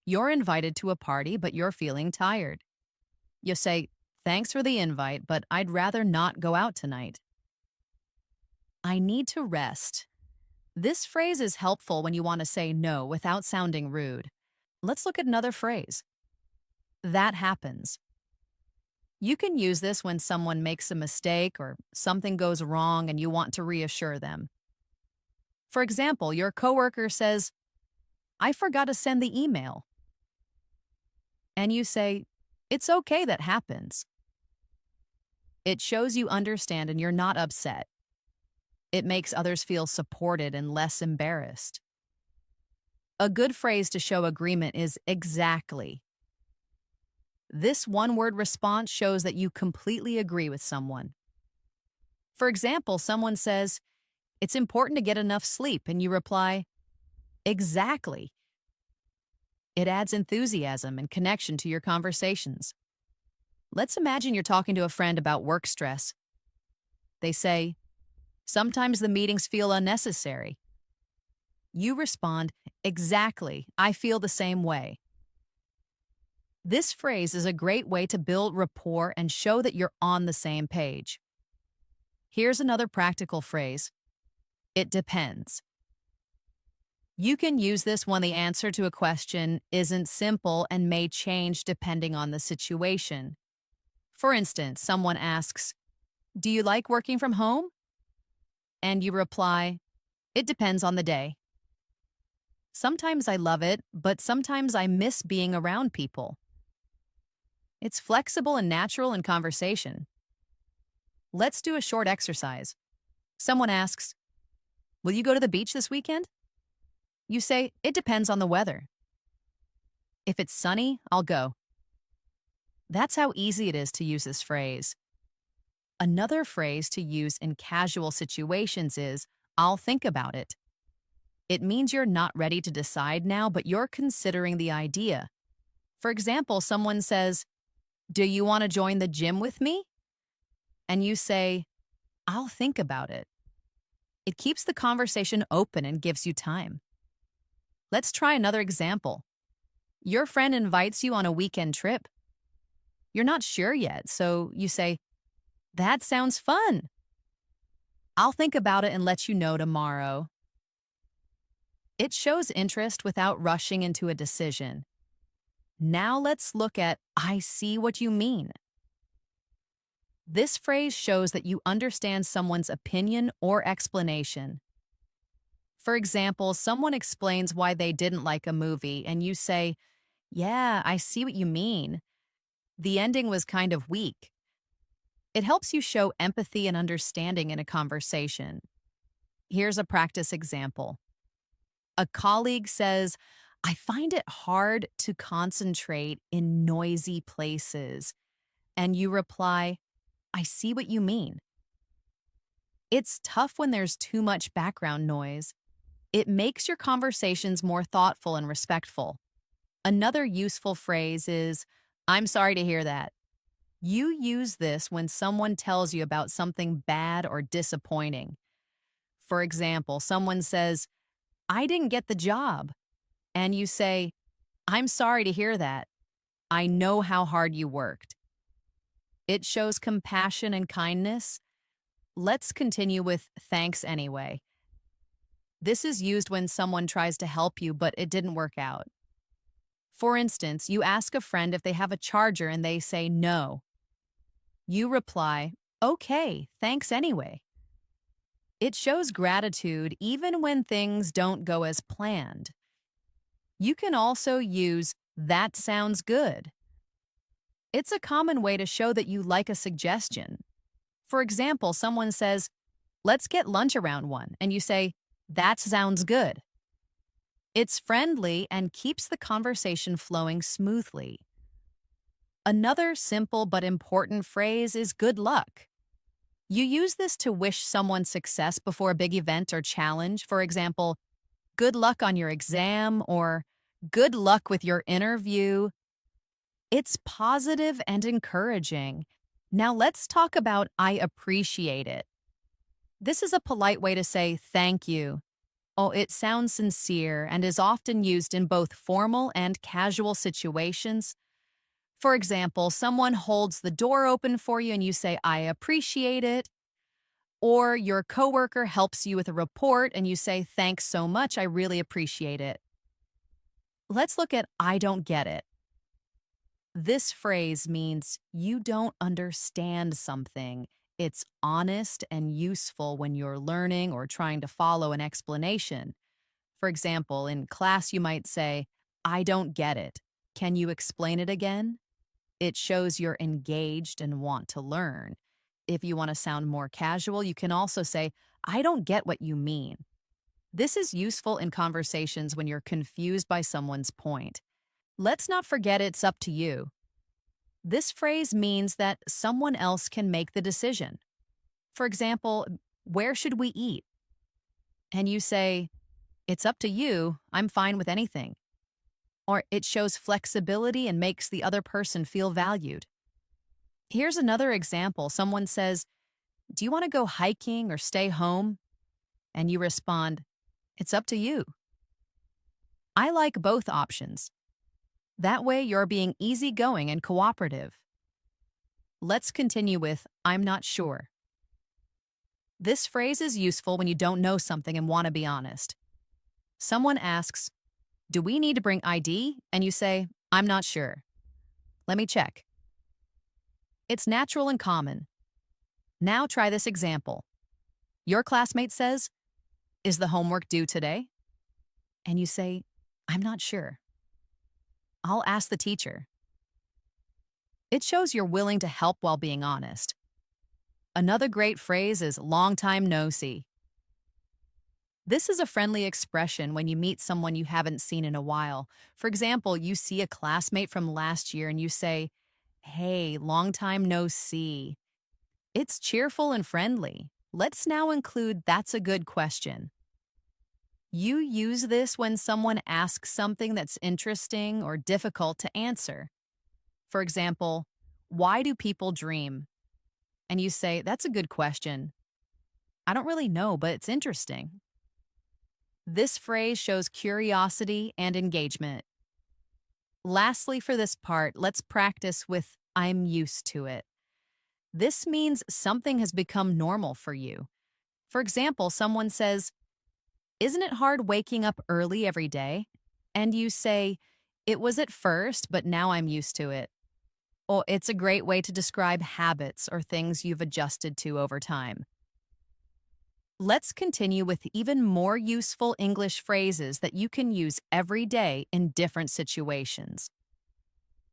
You're invited to a party, but you're feeling tired. You say, "Thanks for the invite, but I'd rather not go out tonight." "I need to rest." This phrase is helpful when you want to say no without sounding rude. Let's look at another phrase. "That happens." You can use this when someone makes a mistake or something goes wrong and you want to reassure them. For example, your coworker says, "I forgot to send the email." And you say, "It's okay, that happens." It shows you understand and you're not upset. It makes others feel supported and less embarrassed. A good phrase to show agreement is "exactly." This one-word response shows that you completely agree with someone. For example, someone says, "It's important to get enough sleep," and you reply, "Exactly." It adds enthusiasm and connection to your conversations. Let's imagine you're talking to a friend about work stress. They say, sometimes the meetings feel unnecessary. You respond, exactly, I feel the same way. This phrase is a great way to build rapport and show that you're on the same page. Here's another practical phrase. It depends. You can use this when the answer to a question isn't simple and may change depending on the situation. For instance, someone asks, do you like working from home? And you reply, it depends on the day. Sometimes I love it, but sometimes I miss being around people. It's flexible and natural in conversation. Let's do a short exercise. Someone asks, will you go to the beach this weekend? You say, it depends on the weather. If it's sunny, I'll go. That's how easy it is to use this phrase. Another phrase to use in casual situations is, I'll think about it. It means you're not ready to decide now, but you're considering the idea. For example, someone says, do you want to join the gym with me? And you say, I'll think about it. It keeps the conversation open and gives you time. Let's try another example. Your friend invites you on a weekend trip. You're not sure yet, so you say, that sounds fun. I'll think about it and let you know tomorrow. It shows interest without rushing into a decision. Now let's look at, I see what you mean. This phrase shows that you understand someone's opinion or explanation. For example, someone explains why they didn't like a movie, and you say, yeah, I see what you mean. The ending was kind of weak. It helps you show empathy and understanding in a conversation. Here's a practice example. A colleague says, I find it hard to concentrate in noisy places. And you reply, I see what you mean. It's tough when there's too much background noise. It makes your conversations more thoughtful and respectful. Another useful phrase is, I'm sorry to hear that. You use this when someone tells you about something bad or disappointing. For example, someone says, I didn't get the job. And you say, I'm sorry to hear that. I know how hard you worked. It shows compassion and kindness. Let's continue with thanks anyway. This is used when someone tries to help you, but it didn't work out. For instance, you ask a friend if they have a charger and they say no. You reply, okay, thanks anyway. It shows gratitude even when things don't go as planned. You can also use, that sounds good. It's a common way to show that you like a suggestion. For example, someone says, let's get lunch around 1, and you say, that sounds good. It's friendly and keeps the conversation flowing smoothly. Another simple but important phrase is good luck. You use this to wish someone success before a big event or challenge. For example, good luck on your exam or good luck with your interview. It's positive and encouraging. Now let's talk about I appreciate it. This is a polite way to say thank you. Oh, it sounds sincere and is often used in both formal and casual situations. For example, someone holds the door open for you and you say, I appreciate it. Or your coworker helps you with a report and you say, thanks so much, I really appreciate it. Let's look at I don't get it. This phrase means you don't understand something. It's honest and useful when you're learning or trying to follow an explanation. For example, in class you might say, I don't get it. Can you explain it again? It shows you're engaged and want to learn. If you want to sound more casual, you can also say, I don't get what you mean. This is useful in conversations when you're confused by someone's point. Let's not forget it's up to you. This phrase means that someone else can make the decision. For example, where should we eat? And you say, it's up to you, I'm fine with anything. Or it shows flexibility and makes the other person feel valued. Here's another example. Someone says, "Do you want to go hiking or stay home?" And you respond, "It's up to you." I like both options. That way, you're being easygoing and cooperative. Let's continue with, "I'm not sure." This phrase is useful when you don't know something and want to be honest. Someone asks, "Do we need to bring ID?" And you say, "I'm not sure. Let me check." It's natural and common. Now try this example. Your classmate says, "Is the homework due today?" And you say, "I'm not sure. I'll ask the teacher." It shows you're willing to help while being honest. Another great phrase is "long time no see." This is a friendly expression when you meet someone you haven't seen in a while. For example, you see a classmate from last year and you say, "Hey, long time no see." It's cheerful and friendly. Let's now include "that's a good question." You use this when someone asks something that's interesting or difficult to answer. For example, "Why do people dream?" And you say, "That's a good question. I don't really know, but it's interesting." This phrase shows curiosity and engagement. Lastly, for this part, let's practice with "I'm used to it." This means something has become normal for you. For example, someone says, "Isn't it hard waking up early every day?" And you say, "It was at first, but now I'm used to it." Well, it's a great way to describe habits or things you've adjusted to over time. Let's continue with even more useful English phrases that you can use every day in different situations.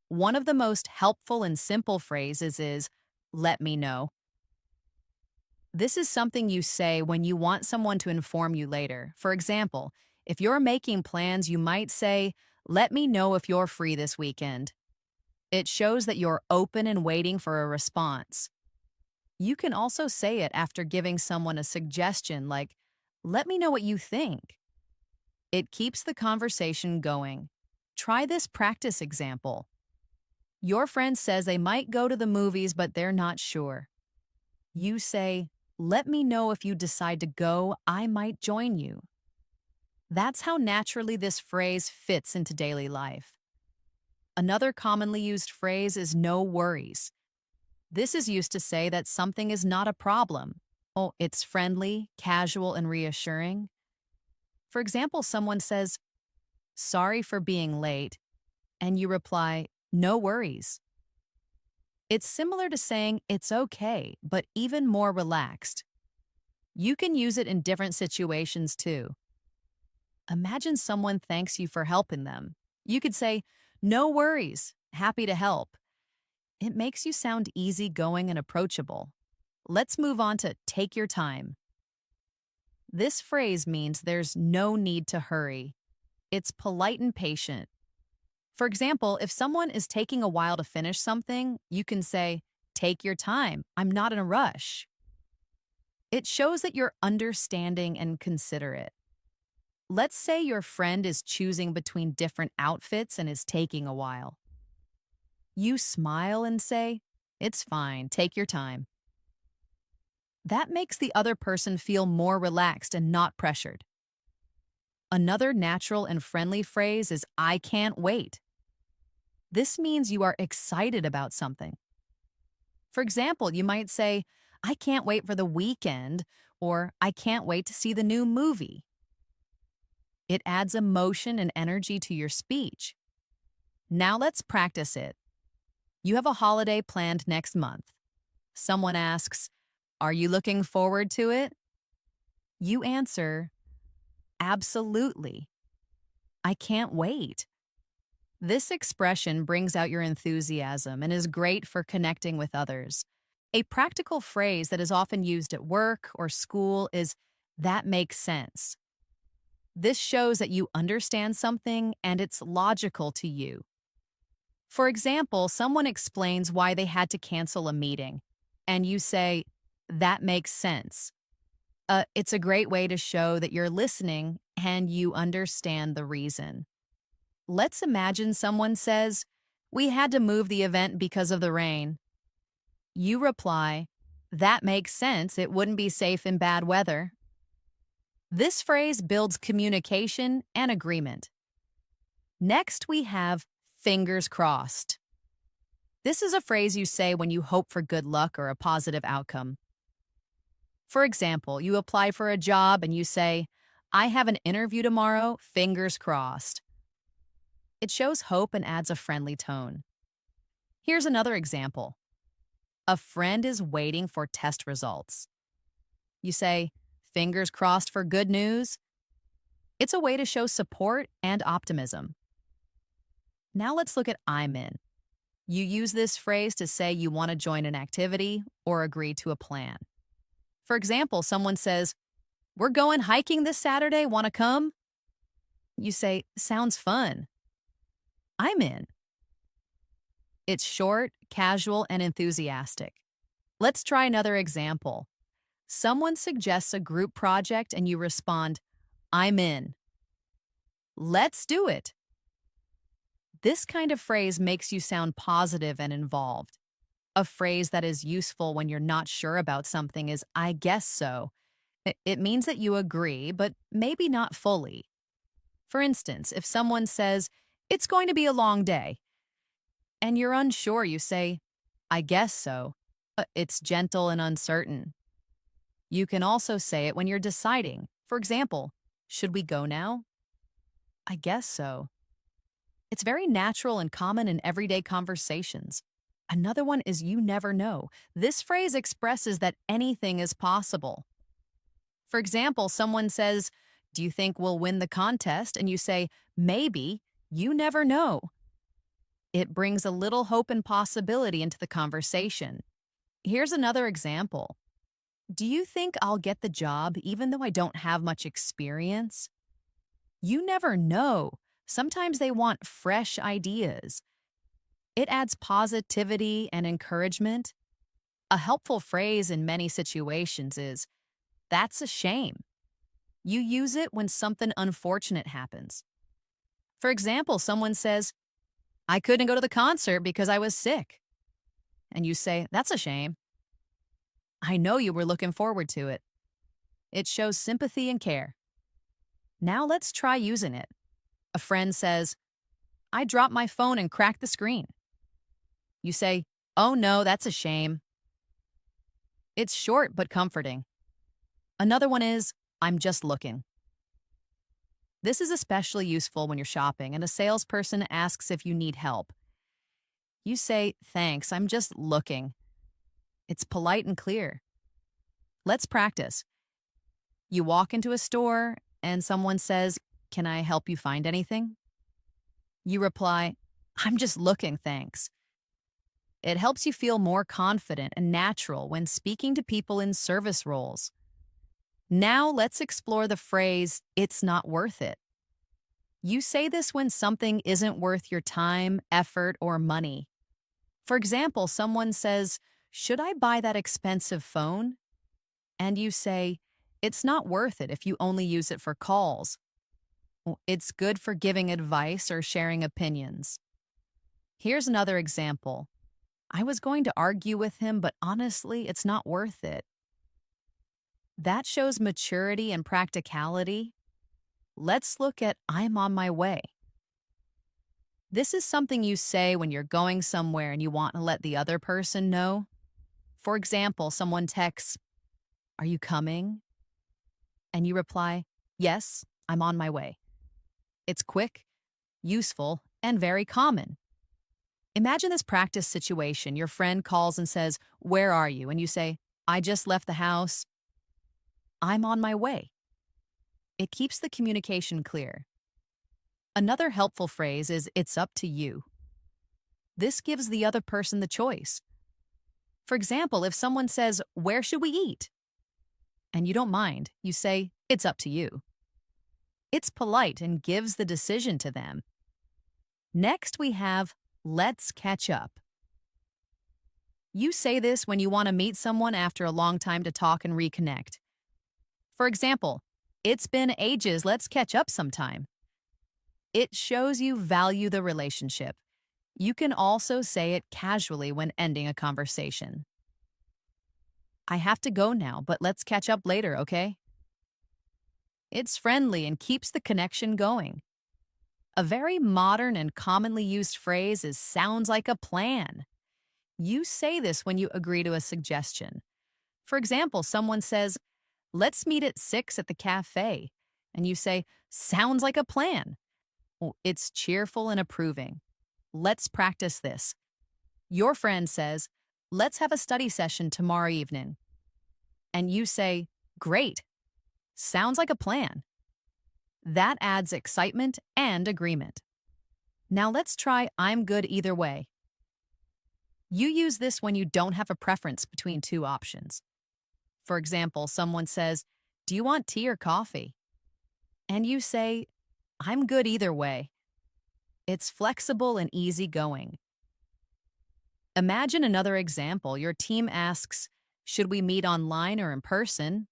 One of the most helpful and simple phrases is, "Let me know." This is something you say when you want someone to inform you later. For example, if you're making plans, you might say, "Let me know if you're free this weekend." It shows that you're open and waiting for a response. You can also say it after giving someone a suggestion like, "Let me know what you think." It keeps the conversation going. Try this practice example. Your friend says they might go to the movies, but they're not sure. You say, "Let me know if you decide to go, I might join you." That's how naturally this phrase fits into daily life. Another commonly used phrase is "no worries." This is used to say that something is not a problem. Oh, it's friendly, casual, and reassuring. For example, someone says, "Sorry for being late," and you reply, "No worries." It's similar to saying "it's okay," but even more relaxed. You can use it in different situations too. Imagine someone thanks you for helping them. You could say, "No worries, happy to help." It makes you sound easygoing and approachable. Let's move on to "take your time." This phrase means there's no need to hurry. It's polite and patient. For example, if someone is taking a while to finish something, you can say, "Take your time, I'm not in a rush." It shows that you're understanding and considerate. Let's say your friend is choosing between different outfits and is taking a while. You smile and say, "It's fine, take your time." That makes the other person feel more relaxed and not pressured. Another natural and friendly phrase is "I can't wait." This means you are excited about something. For example, you might say, "I can't wait for the weekend," or "I can't wait to see the new movie." It adds emotion and energy to your speech. Now let's practice it. You have a holiday planned next month. Someone asks, "Are you looking forward to it?" You answer, "Absolutely. I can't wait." This expression brings out your enthusiasm and is great for connecting with others. A practical phrase that is often used at work or school is "that makes sense." This shows that you understand something and it's logical to you. For example, someone explains why they had to cancel a meeting, and you say, "That makes sense." It's a great way to show that you're listening and you understand the reason. Let's imagine someone says, "We had to move the event because of the rain." You reply, that makes sense. It wouldn't be safe in bad weather. This phrase builds communication and agreement. Next, we have fingers crossed. This is a phrase you say when you hope for good luck or a positive outcome. For example, you apply for a job and you say, I have an interview tomorrow, fingers crossed. It shows hope and adds a friendly tone. Here's another example. A friend is waiting for test results. You say, fingers crossed for good news. It's a way to show support and optimism. Now let's look at I'm in. You use this phrase to say you want to join an activity or agree to a plan. For example, someone says, we're going hiking this Saturday, want to come? You say, sounds fun. I'm in. It's short, casual, and enthusiastic. Let's try another example. Someone suggests a group project and you respond, I'm in. Let's do it. This kind of phrase makes you sound positive and involved. A phrase that is useful when you're not sure about something is, I guess so. It means that you agree, but maybe not fully. For instance, if someone says, it's going to be a long day, and you're unsure, you say, I guess so. It's gentle and uncertain. You can also say it when you're deciding. For example, should we go now? I guess so. It's very natural and common in everyday conversations. Another one is you never know. This phrase expresses that anything is possible. For example, someone says, do you think we'll win the contest? And you say, maybe, you never know. It brings a little hope and possibility into the conversation. Here's another example. Do you think I'll get the job even though I don't have much experience? You never know. Sometimes they want fresh ideas. It adds positivity and encouragement. A helpful phrase in many situations is, that's a shame. You use it when something unfortunate happens. For example, someone says, I couldn't go to the concert because I was sick. And you say, that's a shame. I know you were looking forward to it. It shows sympathy and care. Now let's try using it. A friend says, I dropped my phone and cracked the screen. You say, oh no, that's a shame. It's short but comforting. Another one is, I'm just looking. This is especially useful when you're shopping and a salesperson asks if you need help. You say, thanks, I'm just looking. It's polite and clear. Let's practice. You walk into a store and someone says, can I help you find anything? You reply, I'm just looking, thanks. It helps you feel more confident and natural when speaking to people in service roles. Now let's explore the phrase, it's not worth it. You say this when something isn't worth your time, effort, or money. For example, someone says, should I buy that expensive phone? And you say, it's not worth it if you only use it for calls. It's good for giving advice or sharing opinions. Here's another example. I was going to argue with him, but honestly, it's not worth it. That shows maturity and practicality. Let's look at I'm on my way. This is something you say when you're going somewhere and you want to let the other person know. For example, someone texts, are you coming? And you reply, yes, I'm on my way. It's quick, useful, and very common. Imagine this practice situation. Your friend calls and says, where are you? And you say, I just left the house. I'm on my way. It keeps the communication clear. Another helpful phrase is, it's up to you. This gives the other person the choice. For example, if someone says, where should we eat? And you don't mind, you say, it's up to you. It's polite and gives the decision to them. Next, we have, let's catch up. You say this when you want to meet someone after a long time to talk and reconnect. For example, it's been ages, let's catch up sometime. It shows you value the relationship. You can also say it casually when ending a conversation. I have to go now, but let's catch up later, okay? It's friendly and keeps the connection going. A very modern and commonly used phrase is sounds like a plan. You say this when you agree to a suggestion. For example, someone says, let's meet at 6 at the cafe. And you say, sounds like a plan. Well, it's cheerful and approving. Let's practice this. Your friend says, let's have a study session tomorrow evening. And you say, great. Sounds like a plan. That adds excitement and agreement. Now let's try I'm good either way. You use this when you don't have a preference between two options. For example, someone says, do you want tea or coffee? And you say, I'm good either way. It's flexible and easygoing. Imagine another example. Your team asks, should we meet online or in person?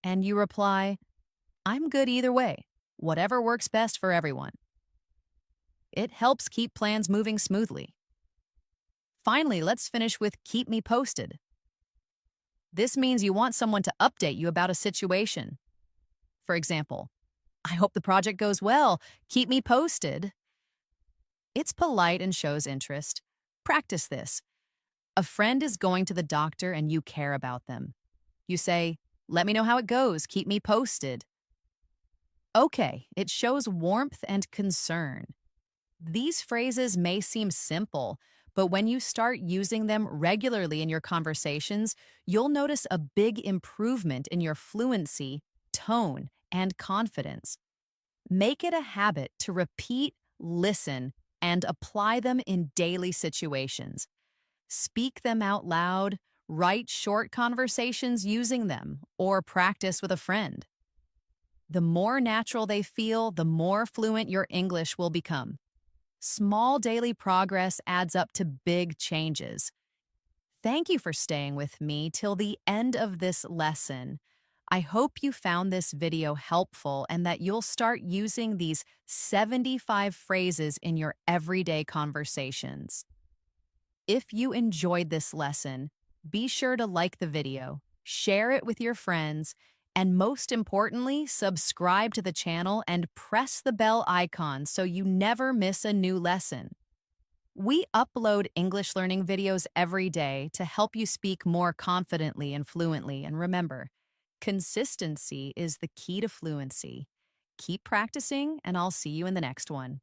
And you reply, I'm good either way, whatever works best for everyone. It helps keep plans moving smoothly. Finally, let's finish with keep me posted. This means you want someone to update you about a situation. For example, I hope the project goes well. Keep me posted. It's polite and shows interest. Practice this. A friend is going to the doctor and you care about them. You say, let me know how it goes. Keep me posted. Okay, it shows warmth and concern. These phrases may seem simple, but when you start using them regularly in your conversations, you'll notice a big improvement in your fluency, tone, and confidence. Make it a habit to repeat, listen, and apply them in daily situations. Speak them out loud, write short conversations using them, or practice with a friend. The more natural they feel, the more fluent your English will become. Small daily progress adds up to big changes. Thank you for staying with me till the end of this lesson. I hope you found this video helpful and that you'll start using these 75 phrases in your everyday conversations. If you enjoyed this lesson, be sure to like the video, share it with your friends, and most importantly, subscribe to the channel and press the bell icon so you never miss a new lesson. We upload English learning videos every day to help you speak more confidently and fluently. And remember, consistency is the key to fluency. Keep practicing, and I'll see you in the next one.